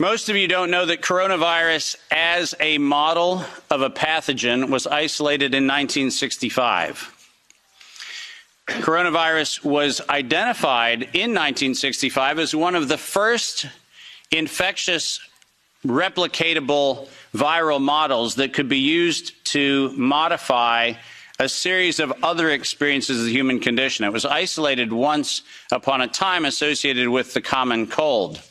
Most of you don't know that coronavirus as a model of a pathogen was isolated in 1965. Coronavirus was identified in 1965 as one of the first infectious replicatable viral models that could be used to modify a series of other experiences of the human condition. It was isolated once upon a time associated with the common cold.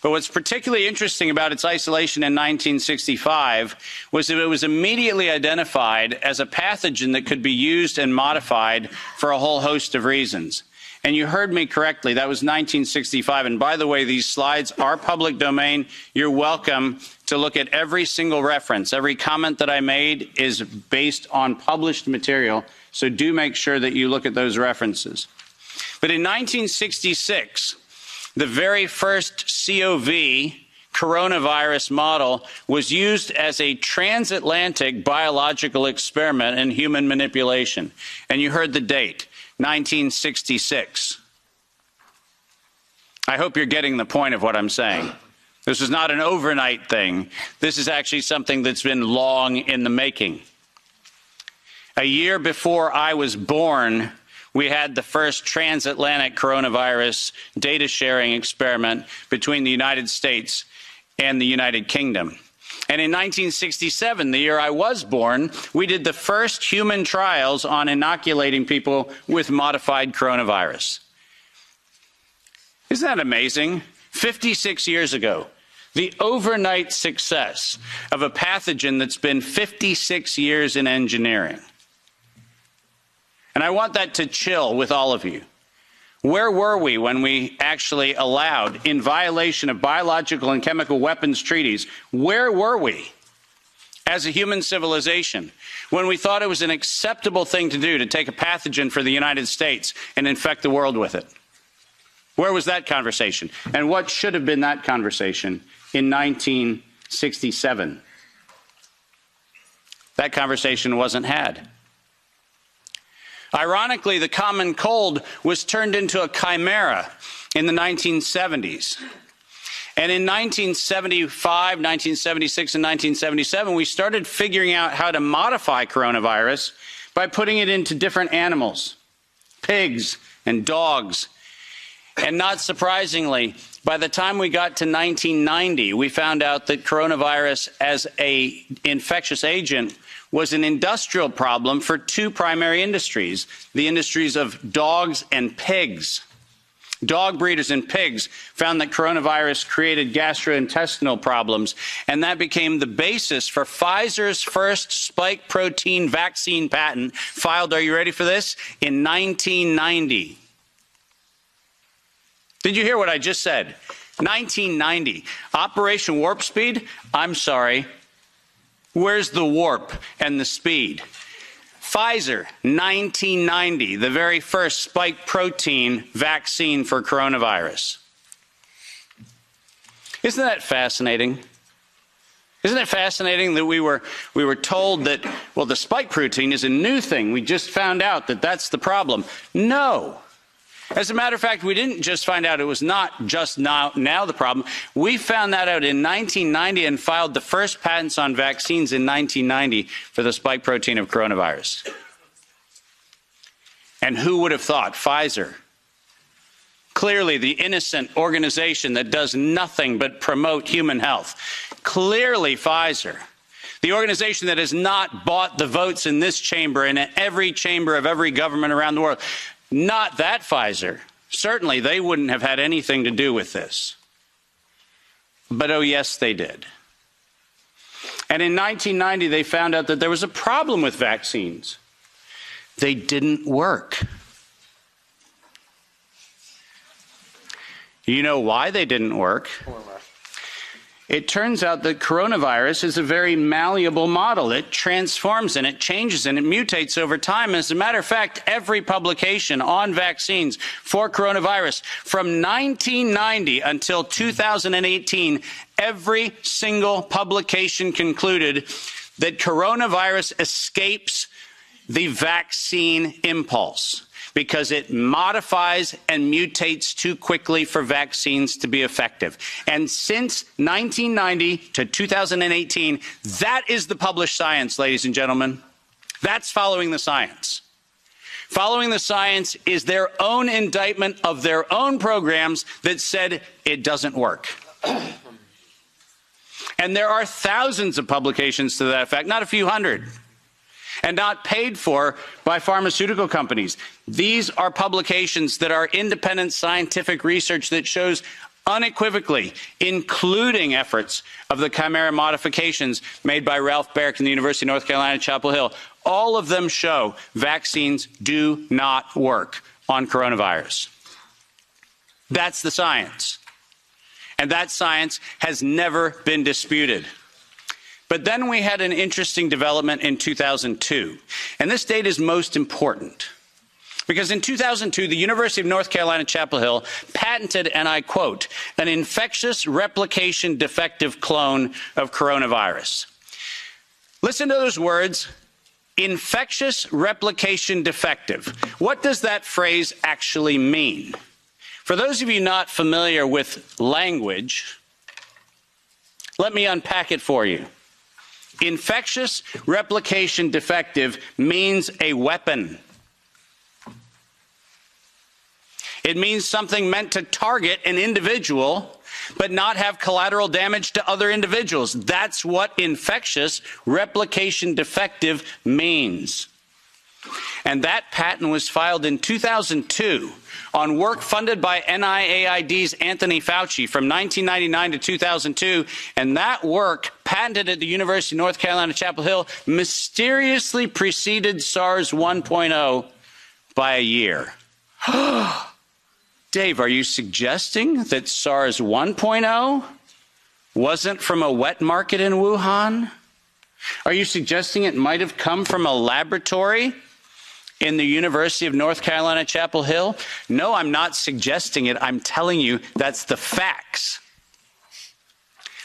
But what's particularly interesting about its isolation in 1965 was that it was immediately identified as a pathogen that could be used and modified for a whole host of reasons. And you heard me correctly, that was 1965. And by the way, these slides are public domain. You're welcome to look at every single reference. Every comment that I made is based on published material, so do make sure that you look at those references. But in 1966, the very first COV coronavirus model was used as a transatlantic biological experiment in human manipulation. And you heard the date, 1966. I hope you're getting the point of what I'm saying. This is not an overnight thing. This is actually something that's been long in the making. A year before I was born, we had the first transatlantic coronavirus data sharing experiment between the United States and the United Kingdom. And in 1967, the year I was born, we did the first human trials on inoculating people with modified coronavirus. Isn't that amazing? 56 years ago, the overnight success of a pathogen that's been 56 years in engineering. And I want that to chill with all of you. Where were we when we actually allowed, in violation of biological and chemical weapons treaties, where were we as a human civilization when we thought it was an acceptable thing to do to take a pathogen for the United States and infect the world with it? Where was that conversation? And what should have been that conversation in 1967? That conversation wasn't had. Ironically, the common cold was turned into a chimera in the 1970s. And in 1975, 1976, and 1977, we started figuring out how to modify coronavirus by putting it into different animals, pigs and dogs. And not surprisingly, by the time we got to 1990, we found out that coronavirus as an infectious agent was an industrial problem for two primary industries, the industries of dogs and pigs. Dog breeders and pigs found that coronavirus created gastrointestinal problems, and that became the basis for Pfizer's first spike protein vaccine patent, filed, are you ready for this, in 1990. Did you hear what I just said? 1990. Operation Warp Speed? I'm sorry. Where's the warp and the speed? Pfizer, 1990, the very first spike protein vaccine for coronavirus. Isn't that fascinating? Isn't it fascinating that we were told that, well, the spike protein is a new thing. We just found out that that's the problem. No. As a matter of fact, we didn't just find out it was not just now the problem. We found that out in 1990 and filed the first patents on vaccines in 1990 for the spike protein of coronavirus. And who would have thought? Pfizer. Clearly the innocent organization that does nothing but promote human health. Clearly Pfizer. The organization that has not bought the votes in this chamber and in every chamber of every government around the world. Not that Pfizer. Certainly, they wouldn't have had anything to do with this. But oh yes, they did. And in 1990, they found out that there was a problem with vaccines. They didn't work. You know why they didn't work? It turns out that coronavirus is a very malleable model. It transforms and it changes and it mutates over time. As a matter of fact, every publication on vaccines for coronavirus from 1990 until 2018, every single publication concluded that coronavirus escapes the vaccine impulse. because it modifies and mutates too quickly for vaccines to be effective. And since 1990 to 2018, that is the published science, ladies and gentlemen. That's following the science. Following the science is their own indictment of their own programs that said it doesn't work. And there are thousands of publications to that effect, not a few hundred, and not paid for by pharmaceutical companies. These are publications that are independent scientific research that shows unequivocally, including efforts of the chimera modifications made by Ralph Baric in the University of North Carolina, Chapel Hill. All of them show vaccines do not work on coronavirus. That's the science. And that science has never been disputed. But then we had an interesting development in 2002. And this date is most important. Because in 2002, the University of North Carolina, Chapel Hill patented, and I quote, an infectious replication defective clone of coronavirus. Listen to those words, infectious replication defective. What does that phrase actually mean? For those of you not familiar with language, let me unpack it for you. Infectious replication defective means a weapon. It means something meant to target an individual, but not have collateral damage to other individuals. That's what infectious replication defective means. And that patent was filed in 2002 on work funded by NIAID's Anthony Fauci from 1999 to 2002. And that work, patented at the University of North Carolina, Chapel Hill, mysteriously preceded SARS 1.0 by a year. Dave, are you suggesting that SARS 1.0 wasn't from a wet market in Wuhan? Are you suggesting it might have come from a laboratory in the University of North Carolina, Chapel Hill? No, I'm not suggesting it. I'm telling you that's the facts.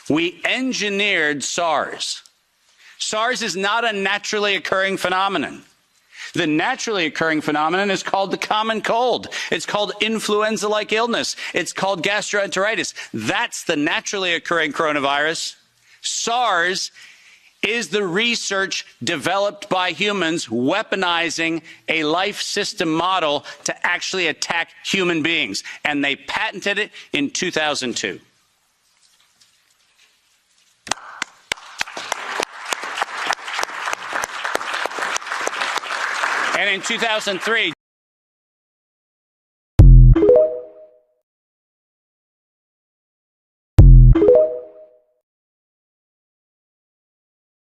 We engineered SARS. SARS is not a naturally occurring phenomenon. The naturally occurring phenomenon is called the common cold. It's called influenza-like illness. It's called gastroenteritis. That's the naturally occurring coronavirus. SARS is the research developed by humans weaponizing a life system model to actually attack human beings. And they patented it in 2002. And in 2003,